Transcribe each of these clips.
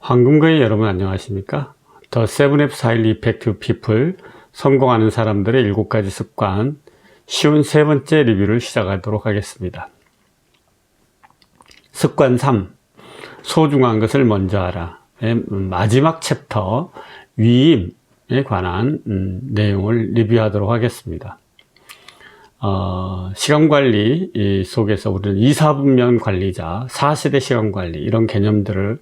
황금거인 여러분 안녕하십니까? The 7F's Highly Effective People, 성공하는 사람들의 7가지 습관, 쉬운 세 번째 리뷰를 시작하도록 하겠습니다. 습관 3, 소중한 것을 먼저 하라. 마지막 챕터, 위임에 관한 내용을 리뷰하도록 하겠습니다. 시간관리 속에서 우리는 2, 4분면 관리자, 4세대 시간관리 이런 개념들을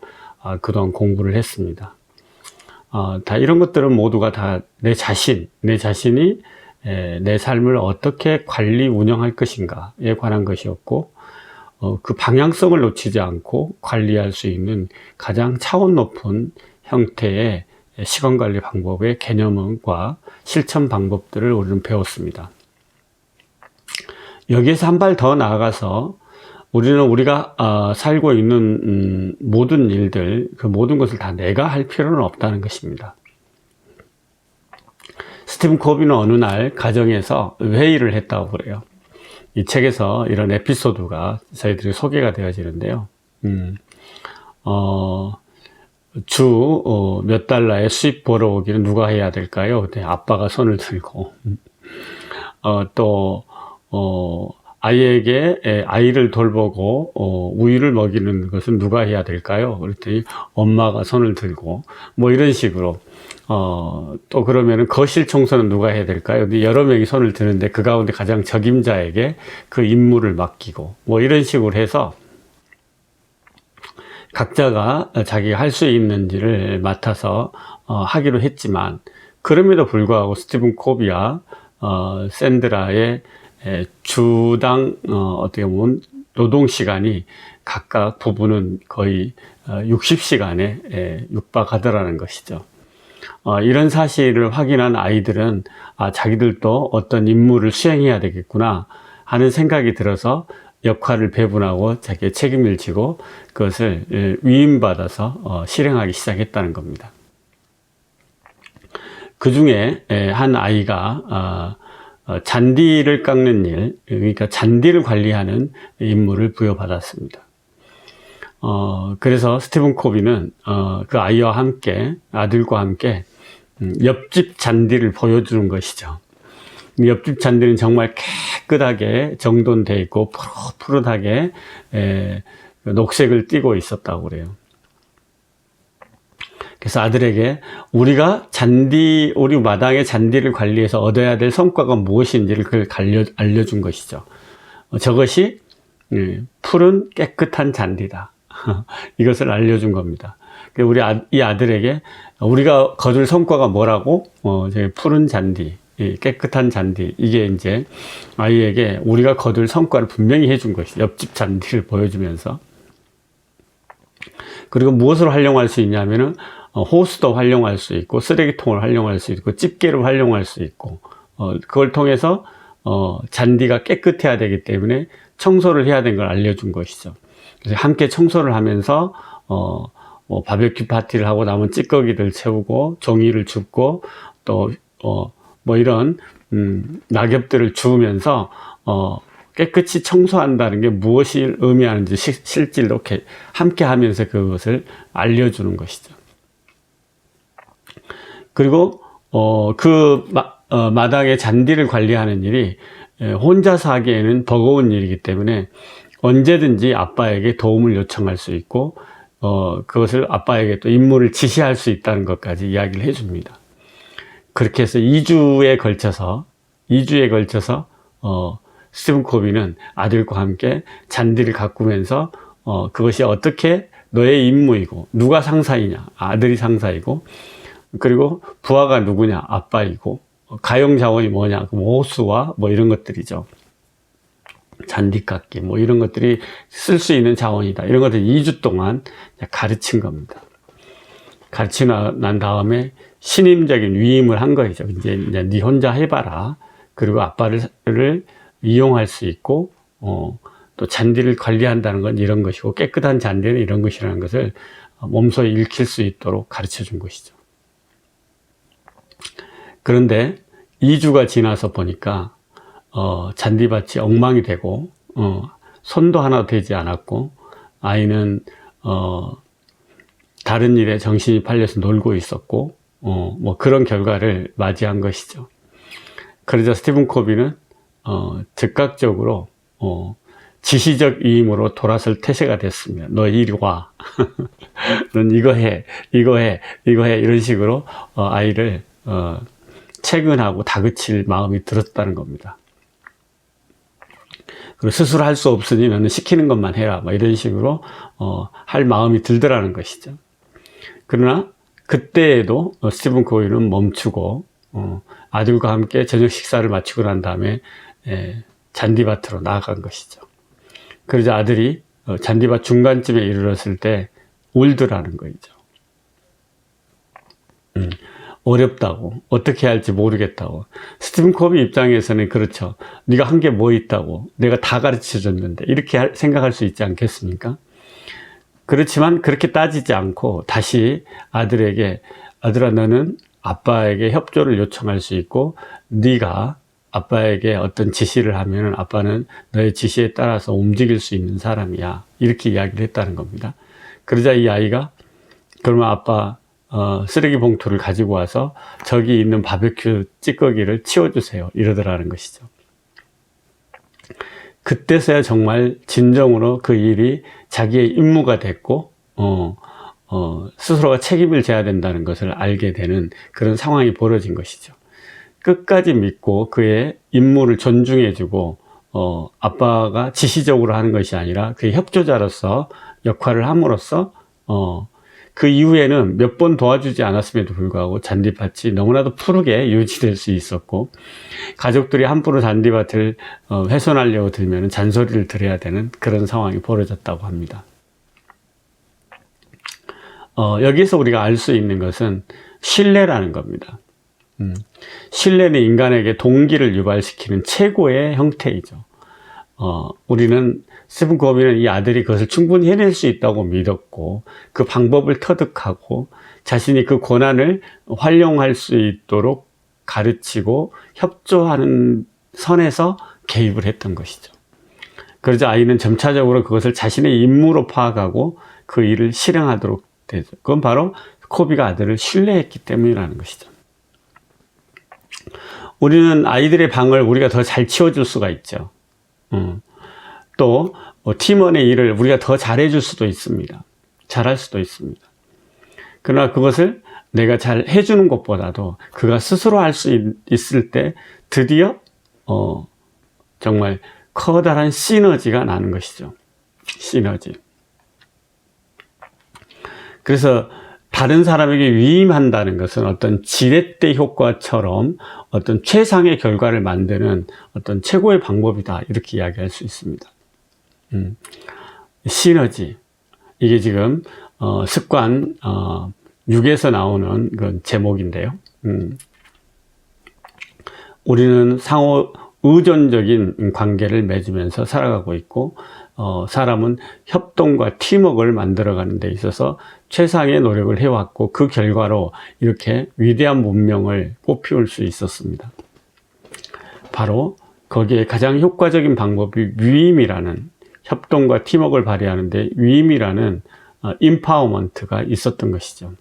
그동안 공부를 했습니다. 다 이런 것들은 모두가 다 내 자신이 내 삶을 어떻게 관리 운영할 것인가에 관한 것이었고, 그 방향성을 놓치지 않고 관리할 수 있는 가장 차원 높은 형태의 시간관리 방법의 개념과 실천 방법들을 우리는 배웠습니다. 여기에서 한 발 더 나아가서 우리는 우리가 살고 있는 모든 일들, 그 모든 것을 다 내가 할 필요는 없다는 것입니다. 스티븐 코비는 어느 날 가정에서 회의를 했다고 그래요. 이 책에서 이런 에피소드가 저희들이 소개가 되어지는데요. 주 몇 달러의 수입 벌어오기는 누가 해야 될까요? 그때 아빠가 손을 들고, 아이에게 아이를 돌보고 우유를 먹이는 것은 누가 해야 될까요? 그랬더니 엄마가 손을 들고, 뭐 이런 식으로 또 그러면은 거실 청소는 누가 해야 될까요? 여러 명이 손을 드는데 그 가운데 가장 적임자에게 그 임무를 맡기고, 뭐 이런 식으로 해서 각자가 자기가 할 수 있는지를 맡아서 하기로 했지만, 그럼에도 불구하고 스티븐 코비와 샌드라의 주당 어떻게 보면 노동시간이 각각 부부는 거의 60시간에 육박하더라는 것이죠. 이런 사실을 확인한 아이들은 자기들도 어떤 임무를 수행해야 되겠구나 하는 생각이 들어서 역할을 배분하고 자기의 책임을 지고 그것을 위임받아서 실행하기 시작했다는 겁니다. 그 중에 한 아이가 잔디를 깎는 일, 그러니까 잔디를 관리하는 임무를 부여받았습니다. 그래서 스티븐 코비는 그 아이와 함께, 아들과 함께 옆집 잔디를 보여주는 것이죠. 옆집 잔디는 정말 깨끗하게 정돈되어 있고 푸릇푸릇하게 녹색을 띠고 있었다고 그래요. 그래서 아들에게 우리가 우리 마당의 잔디를 관리해서 얻어야 될 성과가 무엇인지를 그걸 알려준 것이죠. 저것이 푸른 깨끗한 잔디다. 이것을 알려준 겁니다. 이 아들에게 우리가 거둘 성과가 뭐라고? 푸른 잔디, 깨끗한 잔디. 이게 이제 아이에게 우리가 거둘 성과를 분명히 해준 것이죠. 옆집 잔디를 보여주면서. 그리고 무엇을 활용할 수 있냐면은 호스도 활용할 수 있고, 쓰레기통을 활용할 수 있고, 집게를 활용할 수 있고, 그걸 통해서 잔디가 깨끗해야 되기 때문에 청소를 해야 되는 걸 알려준 것이죠. 그래서 함께 청소를 하면서 바베큐 파티를 하고 남은 찌꺼기들 채우고, 종이를 줍고, 또 뭐 이런 낙엽들을 주우면서 깨끗이 청소한다는 게 무엇을 의미하는지 실질로 이렇게 함께 하면서 그것을 알려주는 것이죠. 그리고 마당의 잔디를 관리하는 일이 혼자서 하기에는 버거운 일이기 때문에 언제든지 아빠에게 도움을 요청할 수 있고, 그것을 아빠에게 또 임무를 지시할 수 있다는 것까지 이야기를 해줍니다. 그렇게 해서 2주에 걸쳐서 스티븐 코비는 아들과 함께 잔디를 가꾸면서 그것이 어떻게 너의 임무이고, 누가 상사이냐, 아들이 상사이고, 그리고 부하가 누구냐, 아빠이고, 가용 자원이 뭐냐, 호수와 뭐 이런 것들이죠. 잔디 깎기, 뭐 이런 것들이 쓸 수 있는 자원이다. 이런 것들 2주 동안 가르친 겁니다. 가르치고 난 다음에 신임적인 위임을 한 거죠. 이제 네 혼자 해봐라. 그리고 아빠를 이용할 수 있고, 또 잔디를 관리한다는 건 이런 것이고, 깨끗한 잔디는 이런 것이라는 것을 몸소 익힐 수 있도록 가르쳐 준 것이죠. 그런데 2주가 지나서 보니까 잔디밭이 엉망이 되고 손도 하나 되지 않았고, 아이는 다른 일에 정신이 팔려서 놀고 있었고, 뭐 그런 결과를 맞이한 것이죠. 그러자 스티븐 코비는, 즉각적으로, 지시적 위임으로 돌아설 태세가 됐습니다. 너 이리 와. 넌 이거 해, 이거 해, 이거 해. 이런 식으로, 아이를, 체근하고 다그칠 마음이 들었다는 겁니다. 그리고 스스로 할 수 없으니 너는 시키는 것만 해라. 뭐 이런 식으로, 할 마음이 들더라는 것이죠. 그러나, 그때에도 스티븐 코비는 멈추고, 아들과 함께 저녁 식사를 마치고 난 다음에, 잔디밭으로 나아간 것이죠. 그러자 아들이 잔디밭 중간쯤에 이르렀을 때 울더라는 거죠. 어렵다고, 어떻게 할지 모르겠다고. 스티븐 코비 입장에서는 그렇죠. 네가 한 게 뭐 있다고, 내가 다 가르쳐 줬는데, 이렇게 생각할 수 있지 않겠습니까? 그렇지만 그렇게 따지지 않고 다시 아들에게, 아들아, 너는 아빠에게 협조를 요청할 수 있고, 네가 아빠에게 어떤 지시를 하면 아빠는 너의 지시에 따라서 움직일 수 있는 사람이야. 이렇게 이야기를 했다는 겁니다. 그러자 이 아이가, 그러면 아빠, 쓰레기 봉투를 가지고 와서 저기 있는 바베큐 찌꺼기를 치워주세요. 이러더라는 것이죠. 그때서야 정말 진정으로 그 일이 자기의 임무가 됐고, 스스로가 책임을 져야 된다는 것을 알게 되는 그런 상황이 벌어진 것이죠. 끝까지 믿고 그의 임무를 존중해주고, 아빠가 지시적으로 하는 것이 아니라 그의 협조자로서 역할을 함으로써, 그 이후에는 몇 번 도와주지 않았음에도 불구하고 잔디밭이 너무나도 푸르게 유지될 수 있었고, 가족들이 함부로 잔디밭을 훼손하려고 들면 잔소리를 들어야 되는 그런 상황이 벌어졌다고 합니다. 여기서 우리가 알 수 있는 것은 신뢰라는 겁니다. 신뢰는 인간에게 동기를 유발시키는 최고의 형태이죠. 우리는 스티븐 코비는 이 아들이 그것을 충분히 해낼 수 있다고 믿었고, 그 방법을 터득하고 자신이 그 권한을 활용할 수 있도록 가르치고 협조하는 선에서 개입을 했던 것이죠. 그러자 아이는 점차적으로 그것을 자신의 임무로 파악하고 그 일을 실행하도록 되죠. 그건 바로 코비가 아들을 신뢰했기 때문이라는 것이죠. 우리는 아이들의 방을 우리가 더 잘 치워줄 수가 있죠. 또 팀원의 일을 우리가 더 잘해줄 수도 있습니다. 잘할 수도 있습니다. 그러나 그것을 내가 잘 해주는 것보다도 그가 스스로 할 수 있을 때 드디어 정말 커다란 시너지가 나는 것이죠. 시너지. 그래서 다른 사람에게 위임한다는 것은 어떤 지렛대 효과처럼 어떤 최상의 결과를 만드는 어떤 최고의 방법이다. 이렇게 이야기할 수 있습니다. 시너지. 이게 지금, 습관, 6에서 나오는 그 제목인데요. 우리는 상호 의존적인 관계를 맺으면서 살아가고 있고, 사람은 협동과 팀워크를 만들어가는 데 있어서 최상의 노력을 해왔고, 그 결과로 이렇게 위대한 문명을 꽃피울 수 있었습니다. 바로 거기에 가장 효과적인 방법이 위임이라는, 협동과 팀워크를 발휘하는데 위임이라는 임파워먼트가 있었던 것이죠.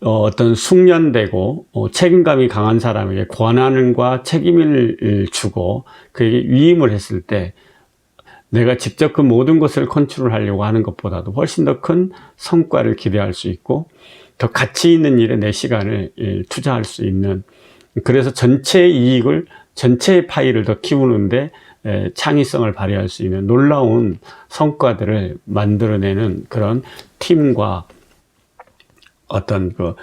어떤 숙련되고 책임감이 강한 사람에게 권한과 책임을 주고 그에게 위임을 했을 때 내가 직접 그 모든 것을 컨트롤하려고 하는 것보다도 훨씬 더 큰 성과를 기대할 수 있고 더 가치 있는 일에 내 시간을 투자할 수 있는, 그래서 전체의 이익을, 전체의 파이를 더 키우는데 창의성을 발휘할 수 있는 놀라운 성과들을 만들어내는 그런 팀과 어떤 그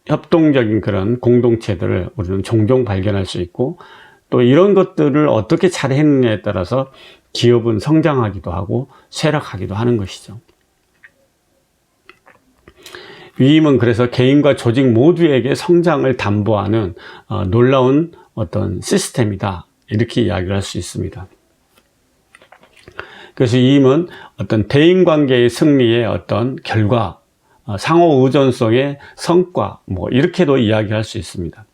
협동적인 그런 공동체들을 우리는 종종 발견할 수 있고, 또 이런 것들을 어떻게 잘 했느냐에 따라서 기업은 성장하기도 하고 쇠락하기도 하는 것이죠. 위임은 그래서 개인과 조직 모두에게 성장을 담보하는 놀라운 어떤 시스템이다. 이렇게 이야기를 할 수 있습니다. 그래서 위임은 어떤 대인관계의 승리의 어떤 결과, 상호 의존성의 성과, 뭐 이렇게도 이야기할 수 있습니다.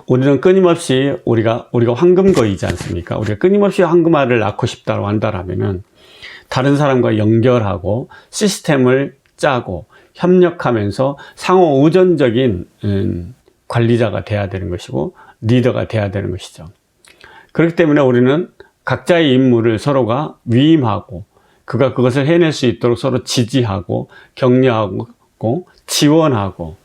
우리는 끊임없이 우리가 황금거이지 않습니까? 우리가 끊임없이 황금알을 낳고 싶다고 한다라면은 다른 사람과 연결하고 시스템을 짜고 협력하면서 상호 의존적인 관리자가 돼야 되는 것이고 리더가 돼야 되는 것이죠. 그렇기 때문에 우리는 각자의 임무를 서로가 위임하고 그가 그것을 해낼 수 있도록 서로 지지하고 격려하고 지원하고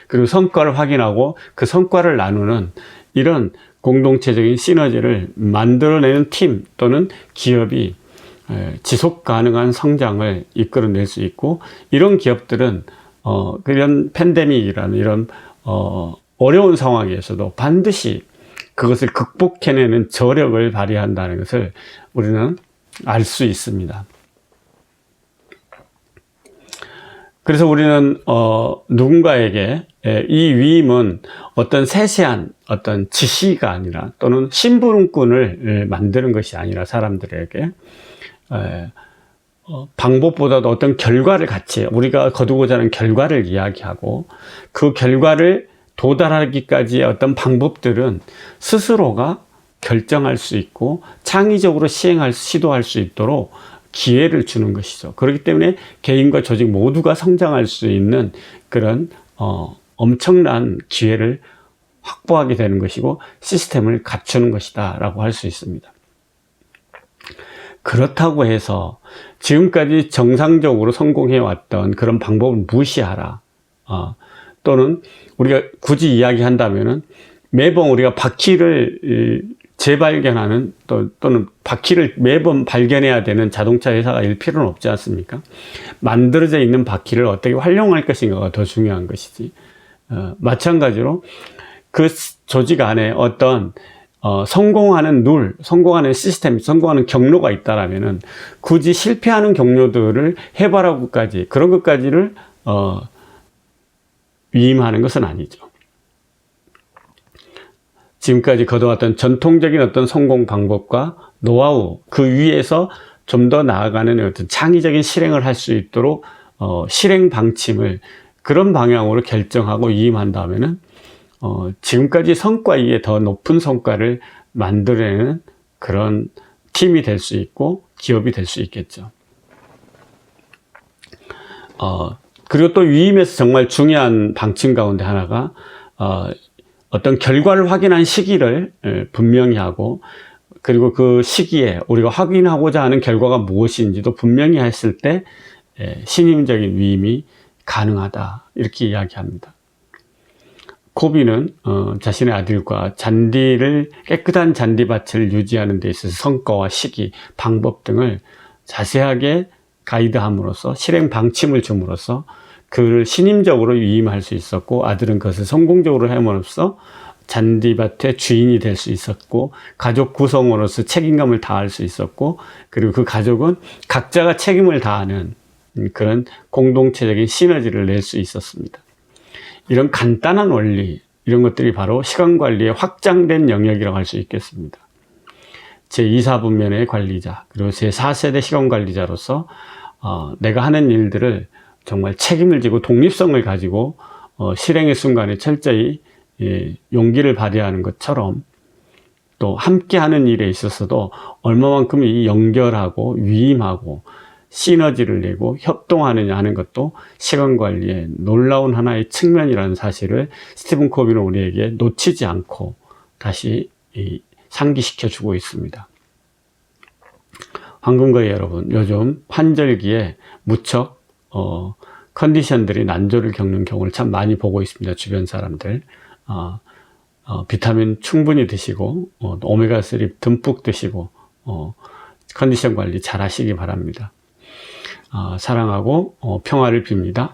그리고 성과를 확인하고 그 성과를 나누는 이런 공동체적인 시너지를 만들어내는 팀 또는 기업이 지속 가능한 성장을 이끌어낼 수 있고, 이런 기업들은 그런 팬데믹이라는 이런 어려운 상황에서도 반드시 그것을 극복해내는 저력을 발휘한다는 것을 우리는 알 수 있습니다. 그래서 우리는 누군가에게 이 위임은 어떤 세세한 어떤 지시가 아니라 또는 심부름꾼을 만드는 것이 아니라 사람들에게 방법보다도 어떤 결과를 같이 우리가 거두고자 하는 결과를 이야기하고 그 결과를 도달하기까지의 어떤 방법들은 스스로가 결정할 수 있고 창의적으로 시도할 수 있도록 기회를 주는 것이죠. 그렇기 때문에 개인과 조직 모두가 성장할 수 있는 그런 엄청난 기회를 확보하게 되는 것이고 시스템을 갖추는 것이다 라고 할 수 있습니다. 그렇다고 해서 지금까지 정상적으로 성공해 왔던 그런 방법을 무시하라, 또는 우리가 굳이 이야기한다면은 매번 우리가 바퀴를 재발견하는 또는 바퀴를 매번 발견해야 되는 자동차 회사가 일 필요는 없지 않습니까? 만들어져 있는 바퀴를 어떻게 활용할 것인가가 더 중요한 것이지. 마찬가지로 그 조직 안에 어떤 성공하는 성공하는 시스템, 성공하는 경로가 있다라면은 굳이 실패하는 경로들을 해바라고까지 그런 것까지를 위임하는 것은 아니죠. 지금까지 거둬왔던 전통적인 어떤 성공 방법과 노하우 그 위에서 좀 더 나아가는 어떤 창의적인 실행을 할 수 있도록 실행 방침을 그런 방향으로 결정하고 위임한다면은 지금까지 성과 이에 더 높은 성과를 만들어내는 그런 팀이 될 수 있고 기업이 될 수 있겠죠. 그리고 또 위임에서 정말 중요한 방침 가운데 하나가 어떤 결과를 확인한 시기를 분명히 하고, 그리고 그 시기에 우리가 확인하고자 하는 결과가 무엇인지도 분명히 했을 때 신임적인 위임이 가능하다 이렇게 이야기합니다. 코비는 자신의 아들과 깨끗한 잔디밭을 유지하는 데 있어서 성과와 시기, 방법 등을 자세하게 가이드함으로써 실행 방침을 줌으로써 그를 신임적으로 위임할 수 있었고, 아들은 그것을 성공적으로 함으로써 잔디밭의 주인이 될 수 있었고, 가족 구성원으로서 책임감을 다할 수 있었고, 그리고 그 가족은 각자가 책임을 다하는 그런 공동체적인 시너지를 낼 수 있었습니다. 이런 간단한 원리, 이런 것들이 바로 시간관리의 확장된 영역이라고 할 수 있겠습니다. 제2사분면의 관리자, 그리고 제4세대 시간관리자로서 내가 하는 일들을 정말 책임을 지고 독립성을 가지고 실행의 순간에 철저히 용기를 발휘하는 것처럼, 또 함께하는 일에 있어서도 얼마만큼 이 연결하고 위임하고 시너지를 내고 협동하느냐 하는 것도 시간관리의 놀라운 하나의 측면이라는 사실을 스티븐 코비는 우리에게 놓치지 않고 다시 상기시켜 주고 있습니다. 황금거의 여러분, 요즘 환절기에 무척 컨디션들이 난조를 겪는 경우를 참 많이 보고 있습니다. 주변 사람들. 비타민 충분히 드시고 오메가3 듬뿍 드시고 컨디션 관리 잘 하시기 바랍니다. 사랑하고 평화를 빕니다.